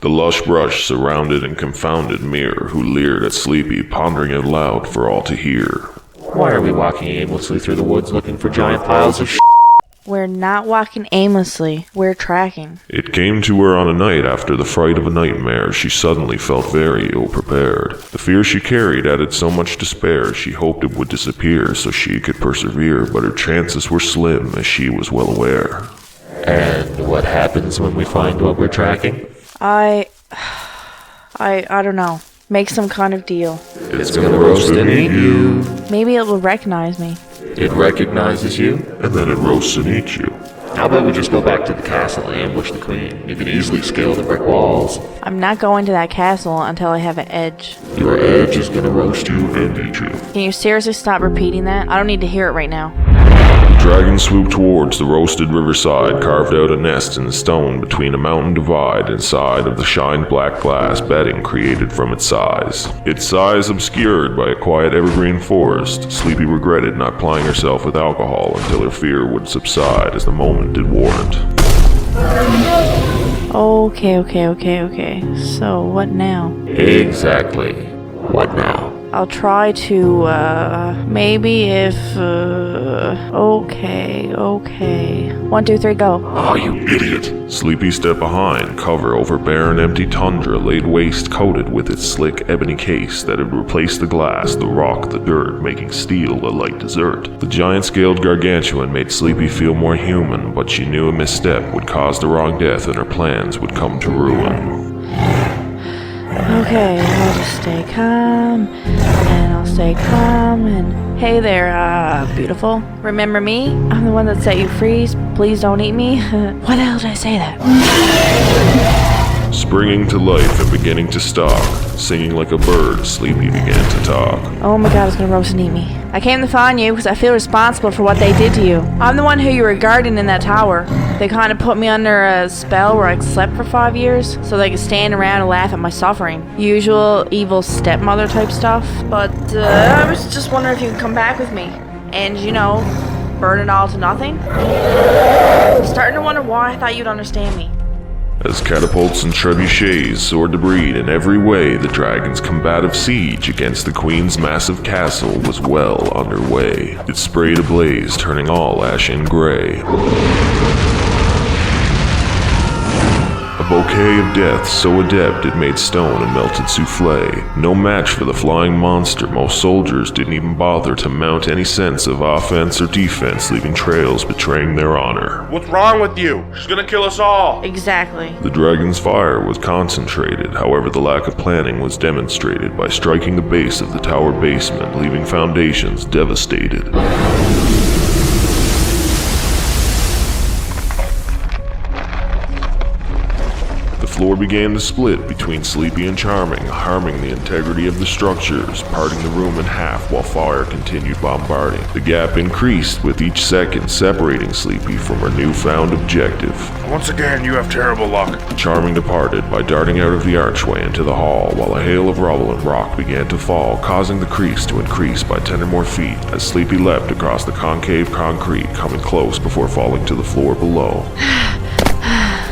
The lush brush surrounded and confounded Mir, who leered at Sleepy, pondering out loud for all to hear. Why are we walking aimlessly through the woods looking for giant piles of We're not walking aimlessly. We're tracking. It came to her on a night after the fright of a nightmare. She suddenly felt very ill-prepared. The fear she carried added so much despair she hoped it would disappear so she could persevere, but her chances were slim, as she was well aware. And what happens when we find what we're tracking? I don't know. Make some kind of deal. It's gonna roast and eat you. Maybe it will recognize me. It recognizes you? And then it roasts and eats you. How about we just go back to the castle and ambush the queen? You can easily scale the brick walls. I'm not going to that castle until I have an edge. Your edge is gonna roast you And eat you. Can you seriously stop repeating that? I don't need to hear it right now. The dragon swooped towards the roasted riverside, carved out a nest in the stone between a mountain divide and side of the shined black glass bedding created from its size. Its size obscured by a quiet evergreen forest, Sleepy regretted not plying herself with alcohol until her fear would subside as the moment did warrant. Okay. So what now? Exactly. What now? I'll try to, maybe if, okay. 1, 2, 3, go. Oh, you Idiot! Sleepy stepped behind, cover over barren empty tundra laid waste coated with its slick ebony case that had replaced the glass, the rock, the dirt, making steel a light dessert. The giant-scaled gargantuan made Sleepy feel more human, but she knew a misstep would cause the wrong death and her plans would come to ruin. Okay, I'll just stay calm, and hey there, beautiful. Remember me? I'm the one that set you free. Please don't eat me. Why the hell did I say that? Springing to life and beginning to stalk, singing like a bird, Sleepy began to talk. Oh my god, it's gonna roast and eat me. I came to find you because I feel responsible for what they did to you. I'm the one who you were guarding in that tower. They kind of put me under a spell where I slept for 5 years so they could stand around and laugh at my suffering. Usual evil stepmother type stuff. But I was just wondering if you could come back with me and, burn it all to nothing. I'm starting to wonder why I thought you'd understand me. As catapults and trebuchets soared to breed in every way, the dragon's combative siege against the queen's massive castle was well underway. It sprayed ablaze, turning all ashen gray. A bouquet of death so adept it made stone a melted souffle. No match for the flying monster, most soldiers didn't even bother to mount any sense of offense or defense, leaving trails betraying their honor. What's wrong with you? She's gonna kill us all! Exactly. The dragon's fire was concentrated, however the lack of planning was demonstrated by striking the base of the tower basement, leaving foundations devastated. The floor began to split between Sleepy and Charming, harming the integrity of the structures, parting the room in half while fire continued bombarding. The gap increased with each second, separating Sleepy from her newfound objective. Once again, you have terrible luck. Charming departed by darting out of the archway into the hall, while a hail of rubble and rock began to fall, causing the crease to increase by 10 or more feet as Sleepy leapt across the concave concrete, coming close before falling to the floor below.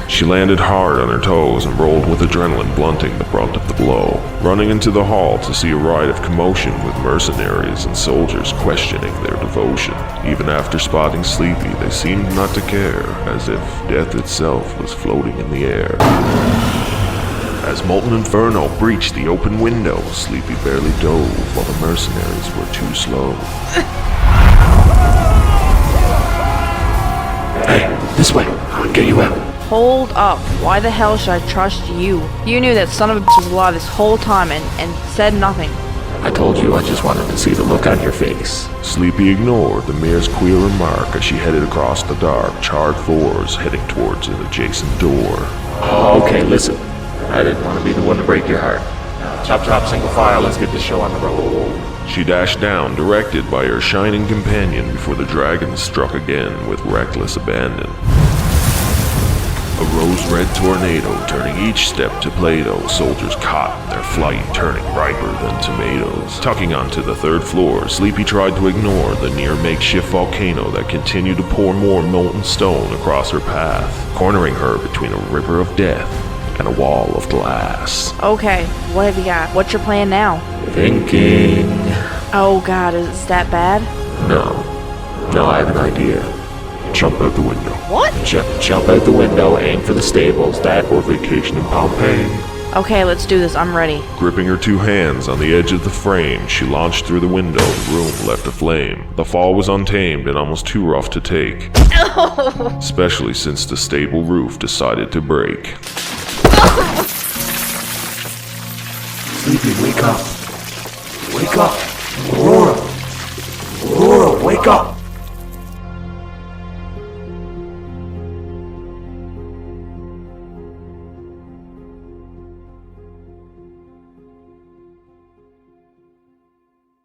She landed hard on her toes and rolled with adrenaline, blunting the brunt of the blow. Running into the hall to see a riot of commotion with mercenaries and soldiers questioning their devotion. Even after spotting Sleepy, they seemed not to care, as if death itself was floating in the air. As molten inferno breached the open window, Sleepy barely dove while the mercenaries were too slow. Hey, this way. I'll get you out. Hold up. Why the hell should I trust you? You knew that son of a bitch was alive this whole time and said nothing. I told you I just wanted to see the look on your face. Sleepy ignored the mayor's queer remark as she headed across the dark, charred floors, heading towards an adjacent door. Oh, okay, listen. I didn't want to be the one to break your heart. Chop, single file, let's get this show on the road. She dashed down, directed by her shining companion, before the dragon struck again with reckless abandon. A rose-red tornado, turning each step to Play-Doh, soldiers caught in their flight, turning riper than tomatoes. Tucking onto the third floor, Sleepy tried to ignore the near-makeshift volcano that continued to pour more molten stone across her path, cornering her between a river of death and a wall of glass. Okay, what have you got? What's your plan now? Thinking. Oh god, is that bad? No, I have an idea. Jump out the window. What? Jump out the window, aim for the stables, or vacation in Pompeii. Okay, let's do this. I'm ready. Gripping her two hands on the edge of the frame, she launched through the window. The room left aflame. The fall was untamed and almost too rough to take. Especially since the stable roof decided to break. Sleepy, wake up. Wake up. Aurora. Aurora, wake up.